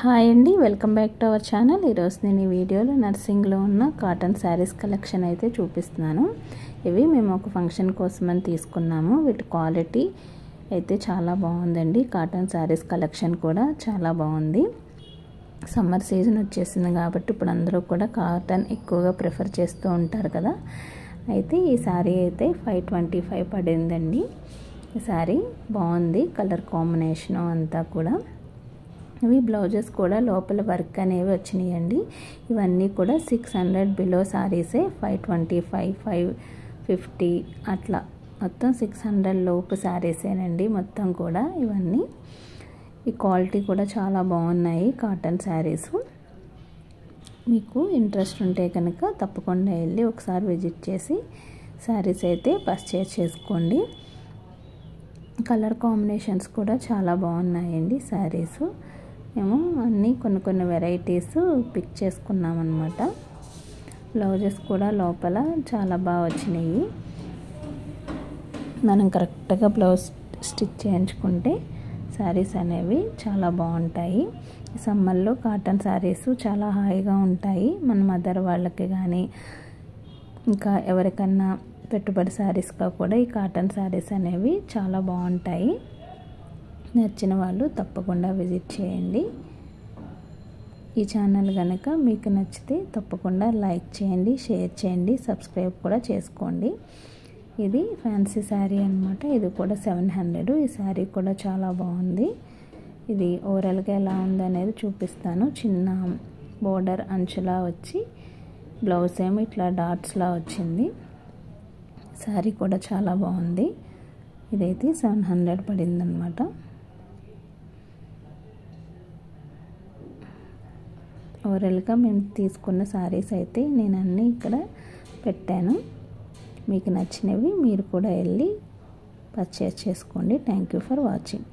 Hi అండి, welcome back to our channel. ఈరోజు నేను ఈ వీడియోలో నర్సింగ్లో ఉన్న కాటన్ శారీస్ కలెక్షన్ అయితే చూపిస్తున్నాను. ఇవి మేము ఒక ఫంక్షన్ కోసమని తీసుకున్నాము. వీటి క్వాలిటీ అయితే చాలా బాగుందండి. కాటన్ శారీస్ కలెక్షన్ కూడా చాలా బాగుంది. సమ్మర్ సీజన్ వచ్చేసింది కాబట్టి ఇప్పుడు అందరూ కూడా కాటన్ ఎక్కువగా ప్రిఫర్ చేస్తూ ఉంటారు కదా. అయితే ఈ శారీ అయితే 525 పడిందండి. ఈ శారీ బాగుంది, కలర్ కాంబినేషను అంతా కూడా. ఇవి బ్లౌజెస్ కూడా లోపల వర్క్ అనేవి వచ్చినాయండి. ఇవన్నీ కూడా 600 బిలో శారీసే. 525, 550 అట్లా మొత్తం 600 లోపు శారీసేనండి మొత్తం కూడా. ఇవన్నీ ఈ క్వాలిటీ కూడా చాలా బాగున్నాయి కాటన్ శారీస్. మీకు ఇంట్రెస్ట్ ఉంటే కనుక తప్పకుండా వెళ్ళి ఒకసారి విజిట్ చేసి శారీస్ అయితే పర్చేస్ చేసుకోండి. కలర్ కాంబినేషన్స్ కూడా చాలా బాగున్నాయండి శారీస్. మేము అన్నీ కొన్ని వెరైటీస్ పిక్ చేసుకున్నాం అన్నమాట. బ్లౌజెస్ కూడా లోపల చాలా బాగా వచ్చినాయి. మనం కరెక్ట్గా బ్లౌజ్ స్టిచ్ చేయించుకుంటే శారీస్ అనేవి చాలా బాగుంటాయి. సమ్మర్లో కాటన్ శారీస్ చాలా హాయిగా ఉంటాయి. మన మదర్ వాళ్ళకి కానీ ఇంకా ఎవరికన్నా పెట్టుబడి శారీస్గా కూడా ఈ కాటన్ శారీస్ అనేవి చాలా బాగుంటాయి. నచ్చిన వాళ్ళు తప్పకుండా విజిట్ చేయండి. ఈ ఛానల్ కనుక మీకు నచ్చితే తప్పకుండా లైక్ చేయండి, షేర్ చేయండి, సబ్స్క్రైబ్ కూడా చేసుకోండి. ఇది ఫ్యాన్సీ శారీ అన్నమాట. ఇది కూడా 700. ఈ శారీ కూడా చాలా బాగుంది. ఇది ఓవరాల్గా ఎలా ఉందనేది చూపిస్తాను. చిన్న బోర్డర్ అంచులా వచ్చి బ్లౌజ్ ఏమో ఇట్లా డాట్స్లా వచ్చింది. శారీ కూడా చాలా బాగుంది. ఇదైతే 700 పడిందనమాట. ఓవరాల్గా మేము తీసుకున్న శారీస్ అయితే నేను అన్నీ ఇక్కడ పెట్టాను. మీకు నచ్చినవి మీరు కూడా వెళ్ళి పర్చేస్ చేసుకోండి. Thank you for watching.